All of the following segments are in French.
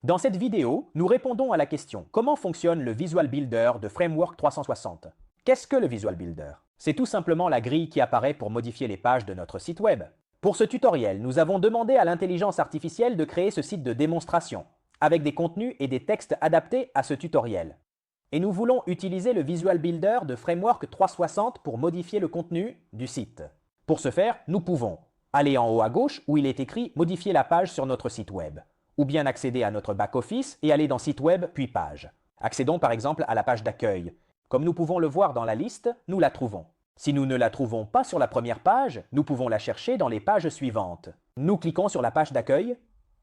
Dans cette vidéo, nous répondons à la question « Comment fonctionne le Visual Builder de Framework 360 ?» Qu'est-ce que le Visual Builder? C'est tout simplement la grille qui apparaît pour modifier les pages de notre site web. Pour ce tutoriel, nous avons demandé à l'intelligence artificielle de créer ce site de démonstration, avec des contenus et des textes adaptés à ce tutoriel. Et nous voulons utiliser le Visual Builder de Framework 360 pour modifier le contenu du site. Pour ce faire, nous pouvons aller en haut à gauche où il est écrit « Modifier la page sur notre site web » ou bien accéder à notre back-office et aller dans Site web puis Page. Accédons par exemple à la page d'accueil. Comme nous pouvons le voir dans la liste, nous la trouvons. Si nous ne la trouvons pas sur la première page, nous pouvons la chercher dans les pages suivantes. Nous cliquons sur la page d'accueil,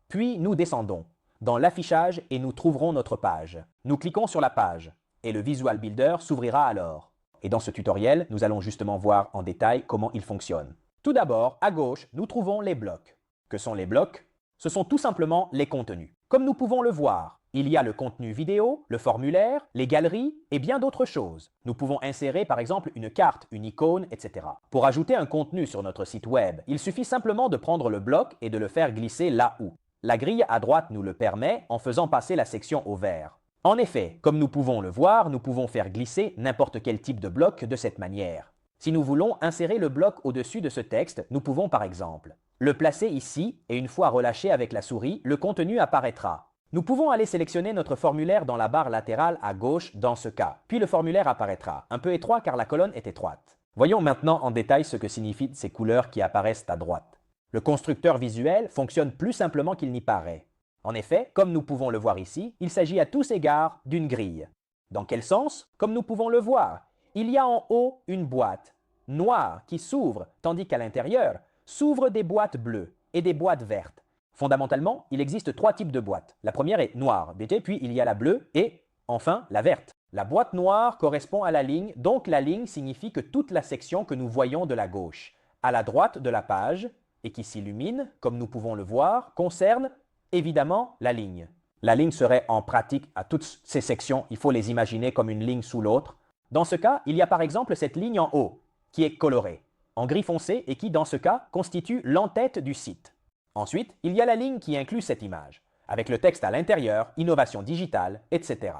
puis nous descendons dans l'affichage et nous trouverons notre page. Nous cliquons sur la page et le Visual Builder s'ouvrira alors. Et dans ce tutoriel, nous allons justement voir en détail comment il fonctionne. Tout d'abord, à gauche, nous trouvons les blocs. Que sont les blocs? Ce sont tout simplement les contenus. Comme nous pouvons le voir, il y a le contenu vidéo, le formulaire, les galeries et bien d'autres choses. Nous pouvons insérer par exemple une carte, une icône, etc. Pour ajouter un contenu sur notre site web, il suffit simplement de prendre le bloc et de le faire glisser là où. La grille à droite nous le permet en faisant passer la section au vert. En effet, comme nous pouvons le voir, nous pouvons faire glisser n'importe quel type de bloc de cette manière. Si nous voulons insérer le bloc au-dessus de ce texte, nous pouvons par exemple le placer ici et une fois relâché avec la souris, le contenu apparaîtra. Nous pouvons aller sélectionner notre formulaire dans la barre latérale à gauche dans ce cas, puis le formulaire apparaîtra, un peu étroit car la colonne est étroite. Voyons maintenant en détail ce que signifient ces couleurs qui apparaissent à droite. Le constructeur visuel fonctionne plus simplement qu'il n'y paraît. En effet, comme nous pouvons le voir ici, il s'agit à tous égards d'une grille. Dans quel sens? Comme nous pouvons le voir, il y a en haut une boîte noire qui s'ouvre, tandis qu'à l'intérieur s'ouvrent des boîtes bleues et des boîtes vertes. Fondamentalement, il existe trois types de boîtes. La première est noire, puis il y a la bleue et, enfin, la verte. La boîte noire correspond à la ligne, donc la ligne signifie que toute la section que nous voyons de la gauche à la droite de la page et qui s'illumine, comme nous pouvons le voir, concerne évidemment la ligne. La ligne serait en pratique à toutes ces sections, il faut les imaginer comme une ligne sous l'autre. Dans ce cas, il y a par exemple cette ligne en haut, qui est colorée, en gris foncé et qui, dans ce cas, constitue l'entête du site. Ensuite, il y a la ligne qui inclut cette image, avec le texte à l'intérieur, innovation digitale, etc.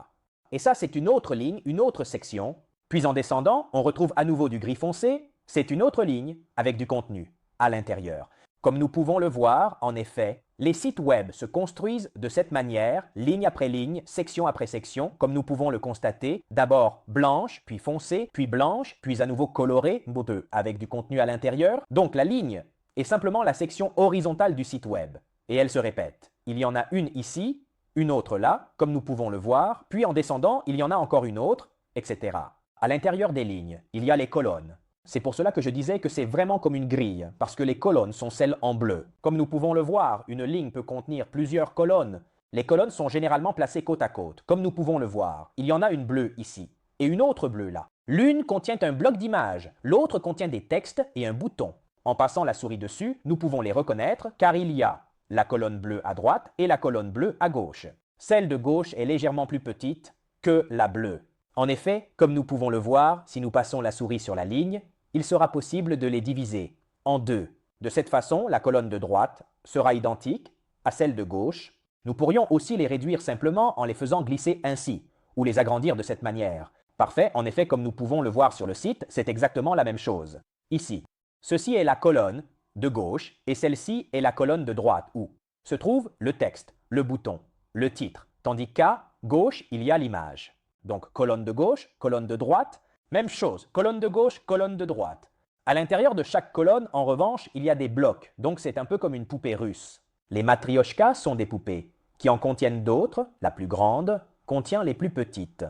Et ça, c'est une autre ligne, une autre section. Puis en descendant, on retrouve à nouveau du gris foncé, c'est une autre ligne avec du contenu à l'intérieur. Comme nous pouvons le voir, en effet, les sites web se construisent de cette manière, ligne après ligne, section après section, comme nous pouvons le constater, d'abord blanche, puis foncée, puis blanche, puis à nouveau colorée, avec du contenu à l'intérieur. Donc la ligne est simplement la section horizontale du site web, et elle se répète. Il y en a une ici, une autre là, comme nous pouvons le voir, puis en descendant, il y en a encore une autre, etc. À l'intérieur des lignes, il y a les colonnes. C'est pour cela que je disais que c'est vraiment comme une grille, parce que les colonnes sont celles en bleu. Comme nous pouvons le voir, une ligne peut contenir plusieurs colonnes. Les colonnes sont généralement placées côte à côte, comme nous pouvons le voir. Il y en a une bleue ici, et une autre bleue là. L'une contient un bloc d'images, l'autre contient des textes et un bouton. En passant la souris dessus, nous pouvons les reconnaître car il y a la colonne bleue à droite et la colonne bleue à gauche. Celle de gauche est légèrement plus petite que la bleue. En effet, comme nous pouvons le voir, si nous passons la souris sur la ligne, il sera possible de les diviser en deux. De cette façon, la colonne de droite sera identique à celle de gauche. Nous pourrions aussi les réduire simplement en les faisant glisser ainsi, ou les agrandir de cette manière. Parfait, en effet, comme nous pouvons le voir sur le site, c'est exactement la même chose. Ici, ceci est la colonne de gauche et celle-ci est la colonne de droite où se trouve le texte, le bouton, le titre, tandis qu'à gauche, il y a l'image. Donc colonne de gauche, colonne de droite, même chose, colonne de gauche, colonne de droite. À l'intérieur de chaque colonne, en revanche, il y a des blocs, donc c'est un peu comme une poupée russe. Les matrioshkas sont des poupées, qui en contiennent d'autres, la plus grande contient les plus petites.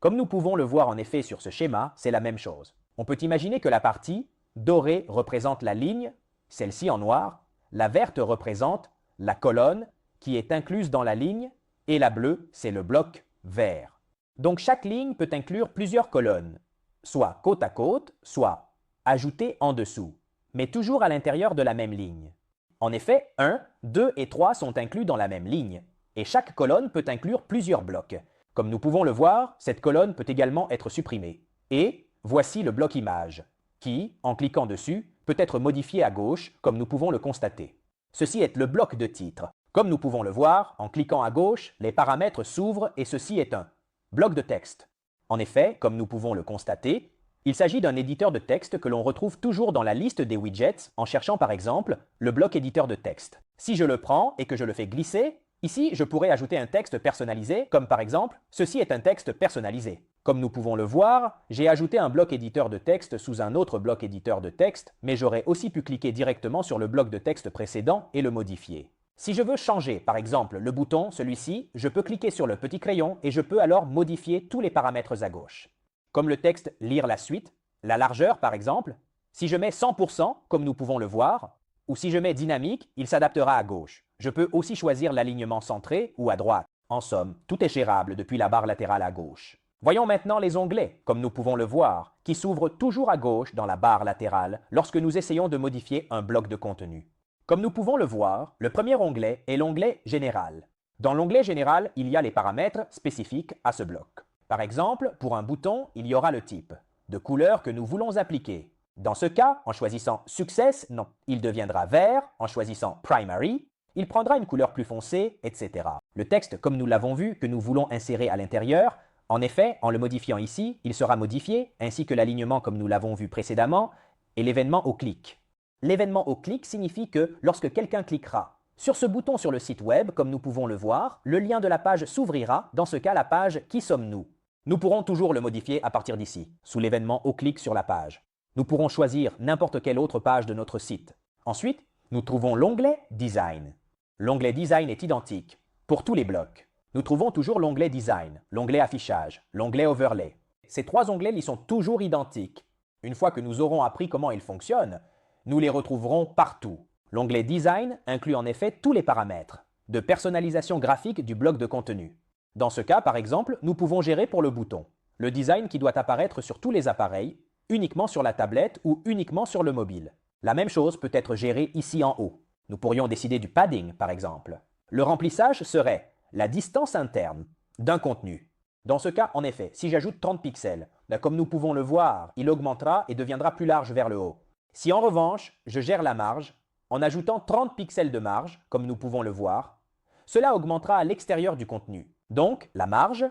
Comme nous pouvons le voir en effet sur ce schéma, c'est la même chose. On peut imaginer que la partie dorée représente la ligne, celle-ci en noir, la verte représente la colonne qui est incluse dans la ligne, et la bleue, c'est le bloc vert. Donc chaque ligne peut inclure plusieurs colonnes, soit côte à côte, soit ajoutées en dessous, mais toujours à l'intérieur de la même ligne. En effet, 1, 2 et 3 sont inclus dans la même ligne, et chaque colonne peut inclure plusieurs blocs. Comme nous pouvons le voir, cette colonne peut également être supprimée. Et voici le bloc image, qui, en cliquant dessus, peut être modifié à gauche, comme nous pouvons le constater. Ceci est le bloc de titre. Comme nous pouvons le voir, en cliquant à gauche, les paramètres s'ouvrent et ceci est un bloc de texte. En effet, comme nous pouvons le constater, il s'agit d'un éditeur de texte que l'on retrouve toujours dans la liste des widgets en cherchant par exemple le bloc éditeur de texte. Si je le prends et que je le fais glisser, ici je pourrais ajouter un texte personnalisé, comme par exemple « Ceci est un texte personnalisé ». Comme nous pouvons le voir, j'ai ajouté un bloc éditeur de texte sous un autre bloc éditeur de texte, mais j'aurais aussi pu cliquer directement sur le bloc de texte précédent et le modifier. Si je veux changer, par exemple, le bouton, celui-ci, je peux cliquer sur le petit crayon et je peux alors modifier tous les paramètres à gauche. Comme le texte « Lire la suite », la largeur par exemple, si je mets 100%, comme nous pouvons le voir, ou si je mets dynamique, il s'adaptera à gauche. Je peux aussi choisir l'alignement centré ou à droite. En somme, tout est gérable depuis la barre latérale à gauche. Voyons maintenant les onglets, comme nous pouvons le voir, qui s'ouvrent toujours à gauche dans la barre latérale lorsque nous essayons de modifier un bloc de contenu. Comme nous pouvons le voir, le premier onglet est l'onglet Général. Dans l'onglet Général, il y a les paramètres spécifiques à ce bloc. Par exemple, pour un bouton, il y aura le type de couleur que nous voulons appliquer. Dans ce cas, en choisissant Success, non, il deviendra vert. En choisissant Primary, il prendra une couleur plus foncée, etc. Le texte, comme nous l'avons vu, que nous voulons insérer à l'intérieur, en effet, en le modifiant ici, il sera modifié, ainsi que l'alignement comme nous l'avons vu précédemment, et l'événement au clic. L'événement au clic signifie que lorsque quelqu'un cliquera sur ce bouton sur le site web, comme nous pouvons le voir, le lien de la page s'ouvrira, dans ce cas la page « Qui sommes-nous ». Nous pourrons toujours le modifier à partir d'ici, sous l'événement au clic sur la page. Nous pourrons choisir n'importe quelle autre page de notre site. Ensuite, nous trouvons l'onglet « Design ». L'onglet « Design » est identique pour tous les blocs. Nous trouvons toujours l'onglet Design, l'onglet Affichage, l'onglet Overlay. Ces trois onglets y sont toujours identiques. Une fois que nous aurons appris comment ils fonctionnent, nous les retrouverons partout. L'onglet Design inclut en effet tous les paramètres de personnalisation graphique du bloc de contenu. Dans ce cas, par exemple, nous pouvons gérer pour le bouton le design qui doit apparaître sur tous les appareils, uniquement sur la tablette ou uniquement sur le mobile. La même chose peut être gérée ici en haut. Nous pourrions décider du padding, par exemple. Le remplissage serait la distance interne d'un contenu. Dans ce cas, en effet, si j'ajoute 30 pixels, comme nous pouvons le voir, il augmentera et deviendra plus large vers le haut. Si en revanche, je gère la marge, en ajoutant 30 pixels de marge, comme nous pouvons le voir, cela augmentera à l'extérieur du contenu. Donc, la marge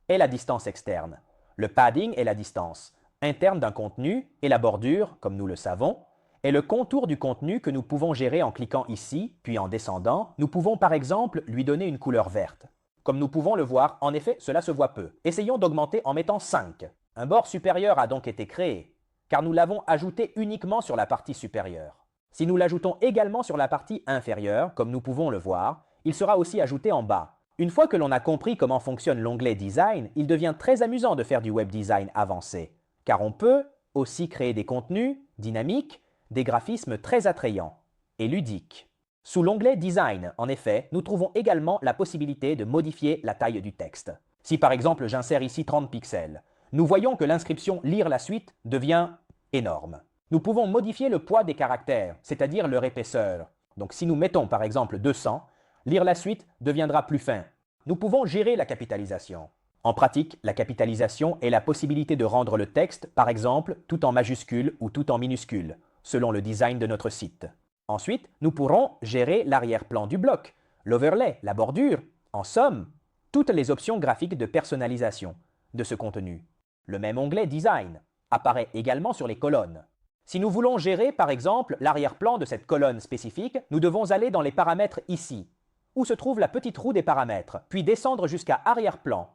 est la distance externe. Le padding est la distance interne d'un contenu et la bordure, comme nous le savons, est le contour du contenu que nous pouvons gérer en cliquant ici, puis en descendant. Nous pouvons par exemple lui donner une couleur verte. Comme nous pouvons le voir, en effet, cela se voit peu. Essayons d'augmenter en mettant 5. Un bord supérieur a donc été créé, car nous l'avons ajouté uniquement sur la partie supérieure. Si nous l'ajoutons également sur la partie inférieure, comme nous pouvons le voir, il sera aussi ajouté en bas. Une fois que l'on a compris comment fonctionne l'onglet Design, il devient très amusant de faire du web design avancé, car on peut aussi créer des contenus dynamiques, des graphismes très attrayants et ludiques. Sous l'onglet Design, en effet, nous trouvons également la possibilité de modifier la taille du texte. Si par exemple j'insère ici 30 pixels, nous voyons que l'inscription « Lire la suite » devient énorme. Nous pouvons modifier le poids des caractères, c'est-à-dire leur épaisseur. Donc si nous mettons par exemple 200, « Lire la suite » deviendra plus fin. Nous pouvons gérer la capitalisation. En pratique, la capitalisation est la possibilité de rendre le texte, par exemple, tout en majuscule ou tout en minuscule, selon le design de notre site. Ensuite, nous pourrons gérer l'arrière-plan du bloc, l'overlay, la bordure, en somme, toutes les options graphiques de personnalisation de ce contenu. Le même onglet Design apparaît également sur les colonnes. Si nous voulons gérer, par exemple, l'arrière-plan de cette colonne spécifique, nous devons aller dans les paramètres ici, où se trouve la petite roue des paramètres, puis descendre jusqu'à arrière-plan,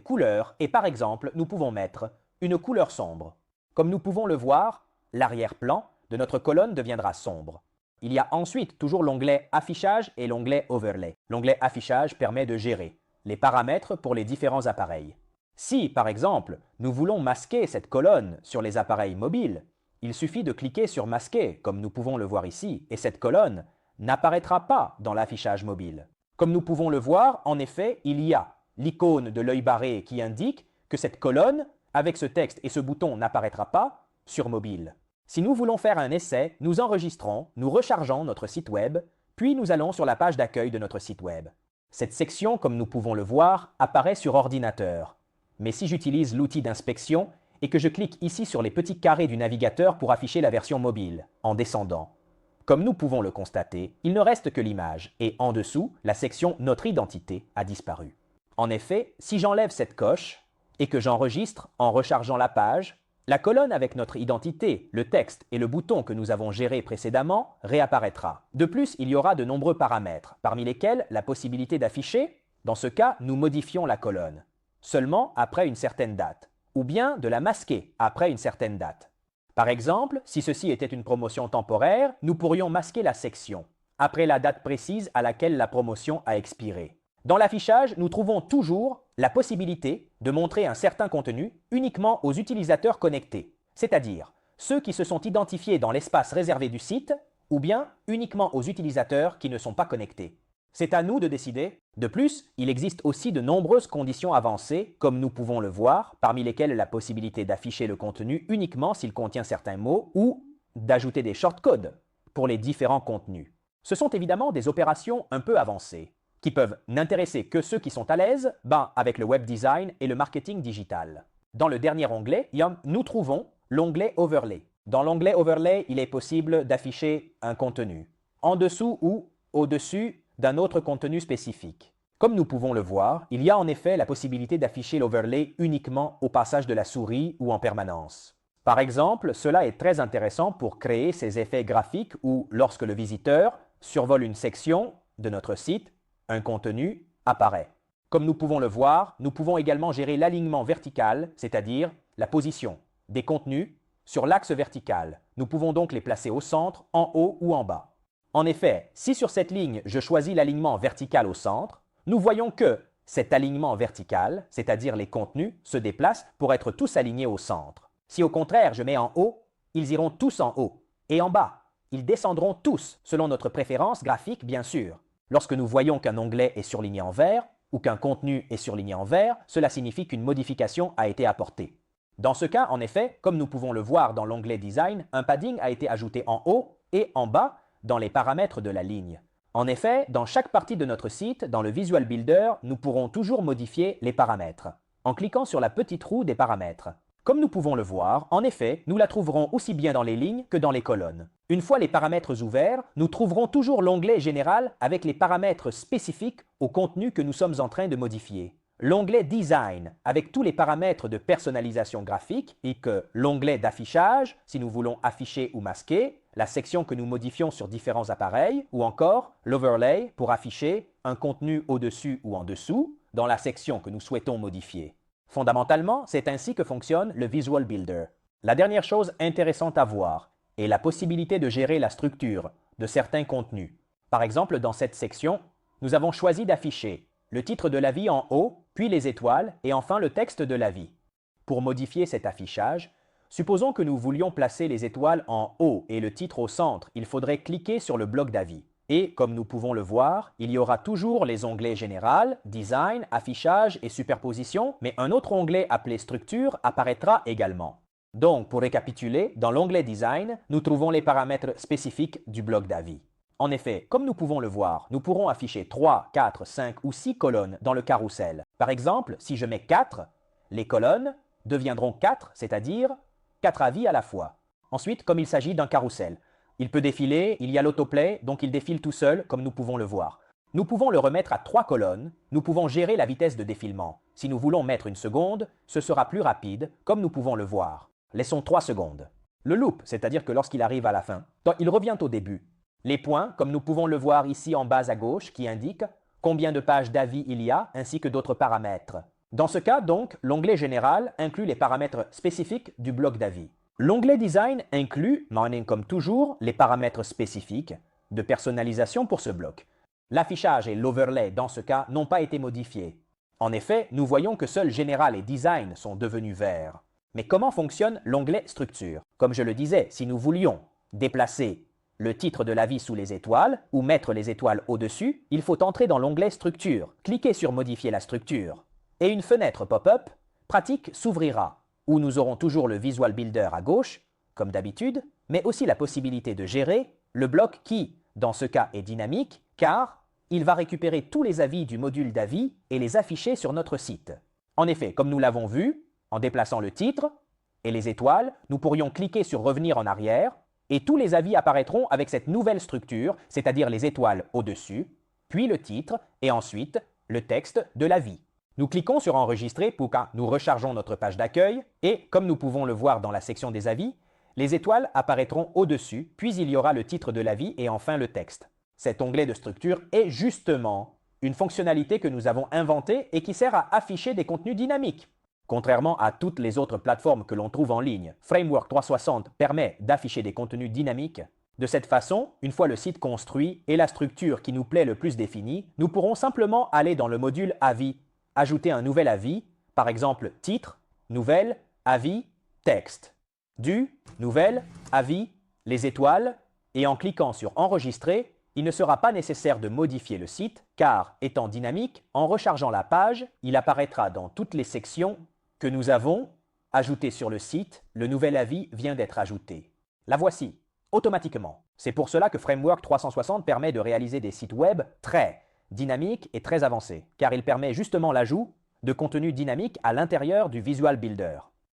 couleur, et par exemple, nous pouvons mettre une couleur sombre. Comme nous pouvons le voir, l'arrière-plan de notre colonne deviendra sombre. Il y a ensuite toujours l'onglet Affichage et l'onglet Overlay. L'onglet Affichage permet de gérer les paramètres pour les différents appareils. Si, par exemple, nous voulons masquer cette colonne sur les appareils mobiles, il suffit de cliquer sur Masquer, comme nous pouvons le voir ici, et cette colonne n'apparaîtra pas dans l'affichage mobile. Comme nous pouvons le voir, en effet, il y a l'icône de l'œil barré qui indique que cette colonne, avec ce texte et ce bouton, n'apparaîtra pas sur mobile. Si nous voulons faire un essai, nous enregistrons, nous rechargeons notre site web, puis nous allons sur la page d'accueil de notre site web. Cette section, comme nous pouvons le voir, apparaît sur ordinateur. Mais si j'utilise l'outil d'inspection et que je clique ici sur les petits carrés du navigateur pour afficher la version mobile, en descendant, Comme nous pouvons le constater, il ne reste que l'image et en dessous, la section « Notre identité » a disparu. En effet, si j'enlève cette coche et que j'enregistre en rechargeant la page, la colonne avec notre identité, le texte et le bouton que nous avons géré précédemment réapparaîtra. De plus, il y aura de nombreux paramètres, parmi lesquels la possibilité d'afficher. Dans ce cas, nous modifions la colonne seulement après une certaine date, ou bien de la masquer après une certaine date. Par exemple, si ceci était une promotion temporaire, nous pourrions masquer la section après la date précise à laquelle la promotion a expiré. Dans l'affichage, nous trouvons toujours la possibilité de montrer un certain contenu uniquement aux utilisateurs connectés, c'est-à-dire ceux qui se sont identifiés dans l'espace réservé du site, ou bien uniquement aux utilisateurs qui ne sont pas connectés. C'est à nous de décider. De plus, il existe aussi de nombreuses conditions avancées, comme nous pouvons le voir, parmi lesquelles la possibilité d'afficher le contenu uniquement s'il contient certains mots ou d'ajouter des shortcodes pour les différents contenus. Ce sont évidemment des opérations un peu avancées, qui peuvent n'intéresser que ceux qui sont à l'aise avec le web design et le marketing digital. Dans le dernier onglet, nous trouvons l'onglet Overlay. Dans l'onglet Overlay, il est possible d'afficher un contenu en dessous ou au-dessus d'un autre contenu spécifique. Comme nous pouvons le voir, il y a en effet la possibilité d'afficher l'overlay uniquement au passage de la souris ou en permanence. Par exemple, cela est très intéressant pour créer ces effets graphiques où, lorsque le visiteur survole une section de notre site, un contenu apparaît. Comme nous pouvons le voir, nous pouvons également gérer l'alignement vertical, c'est-à-dire la position des contenus sur l'axe vertical. Nous pouvons donc les placer au centre, en haut ou en bas. En effet, si sur cette ligne je choisis l'alignement vertical au centre, nous voyons que cet alignement vertical, c'est-à-dire les contenus, se déplacent pour être tous alignés au centre. Si au contraire je mets en haut, ils iront tous en haut. Et en bas, ils descendront tous, selon notre préférence graphique bien sûr. Lorsque nous voyons qu'un onglet est surligné en vert ou qu'un contenu est surligné en vert, cela signifie qu'une modification a été apportée. Dans ce cas, en effet, comme nous pouvons le voir dans l'onglet Design, un padding a été ajouté en haut et en bas dans les paramètres de la ligne. En effet, dans chaque partie de notre site, dans le Visual Builder, nous pourrons toujours modifier les paramètres en cliquant sur la petite roue des paramètres. Comme nous pouvons le voir, en effet, nous la trouverons aussi bien dans les lignes que dans les colonnes. Une fois les paramètres ouverts, nous trouverons toujours l'onglet Général avec les paramètres spécifiques au contenu que nous sommes en train de modifier. L'onglet Design avec tous les paramètres de personnalisation graphique et que l'onglet d'affichage si nous voulons afficher ou masquer, la section que nous modifions sur différents appareils ou encore l'Overlay pour afficher un contenu au-dessus ou en dessous dans la section que nous souhaitons modifier. Fondamentalement, c'est ainsi que fonctionne le Visual Builder. La dernière chose intéressante à voir est la possibilité de gérer la structure de certains contenus. Par exemple, dans cette section, nous avons choisi d'afficher le titre de l'avis en haut, puis les étoiles et enfin le texte de l'avis. Pour modifier cet affichage, supposons que nous voulions placer les étoiles en haut et le titre au centre, il faudrait cliquer sur le bloc d'avis. Et comme nous pouvons le voir, il y aura toujours les onglets Général, Design, Affichage et Superposition, mais un autre onglet appelé Structure apparaîtra également. Donc, pour récapituler, dans l'onglet Design, nous trouvons les paramètres spécifiques du bloc d'avis. En effet, comme nous pouvons le voir, nous pourrons afficher 3, 4, 5 ou 6 colonnes dans le carrousel. Par exemple, si je mets 4, les colonnes deviendront 4, c'est-à-dire 4 avis à la fois. Ensuite, comme il s'agit d'un carrousel, il peut défiler, il y a l'autoplay, donc il défile tout seul, comme nous pouvons le voir. Nous pouvons le remettre à 3 colonnes, nous pouvons gérer la vitesse de défilement. Si nous voulons mettre une seconde, ce sera plus rapide, comme nous pouvons le voir. Laissons 3 secondes. Le loop, c'est-à-dire que lorsqu'il arrive à la fin, il revient au début. Les points, comme nous pouvons le voir ici en bas à gauche, qui indiquent combien de pages d'avis il y a, ainsi que d'autres paramètres. Dans ce cas, donc, l'onglet Général inclut les paramètres spécifiques du bloc d'avis. L'onglet Design inclut, comme toujours, les paramètres spécifiques de personnalisation pour ce bloc. L'affichage et l'overlay, dans ce cas, n'ont pas été modifiés. En effet, nous voyons que seuls Général et Design sont devenus verts. Mais comment fonctionne l'onglet Structure? Comme je le disais, si nous voulions déplacer le titre de l'avis sous les étoiles ou mettre les étoiles au-dessus, il faut entrer dans l'onglet Structure, cliquer sur Modifier la structure. Et une fenêtre pop-up pratique s'ouvrira, où nous aurons toujours le Visual Builder à gauche, comme d'habitude, mais aussi la possibilité de gérer le bloc qui, dans ce cas, est dynamique, car il va récupérer tous les avis du module d'avis et les afficher sur notre site. En effet, comme nous l'avons vu, en déplaçant le titre et les étoiles, nous pourrions cliquer sur Revenir en arrière et tous les avis apparaîtront avec cette nouvelle structure, c'est-à-dire les étoiles au-dessus, puis le titre et ensuite le texte de l'avis. Nous cliquons sur Enregistrer pour que nous rechargeons notre page d'accueil et, comme nous pouvons le voir dans la section des avis, les étoiles apparaîtront au-dessus, puis il y aura le titre de l'avis et enfin le texte. Cet onglet de structure est justement une fonctionnalité que nous avons inventée et qui sert à afficher des contenus dynamiques. Contrairement à toutes les autres plateformes que l'on trouve en ligne, Framework 360 permet d'afficher des contenus dynamiques. De cette façon, une fois le site construit et la structure qui nous plaît le plus définie, nous pourrons simplement aller dans le module Avis, ajouter un nouvel avis, par exemple titre, nouvelle, avis, texte. Du, nouvelle, avis, les étoiles, et en cliquant sur Enregistrer, il ne sera pas nécessaire de modifier le site, car, étant dynamique, en rechargeant la page, il apparaîtra dans toutes les sections que nous avons ajoutées sur le site. Le nouvel avis vient d'être ajouté. La voici, automatiquement. C'est pour cela que Framework 360 permet de réaliser des sites web très dynamiques et très avancés, car il permet justement l'ajout de contenu dynamique à l'intérieur du Visual Builder.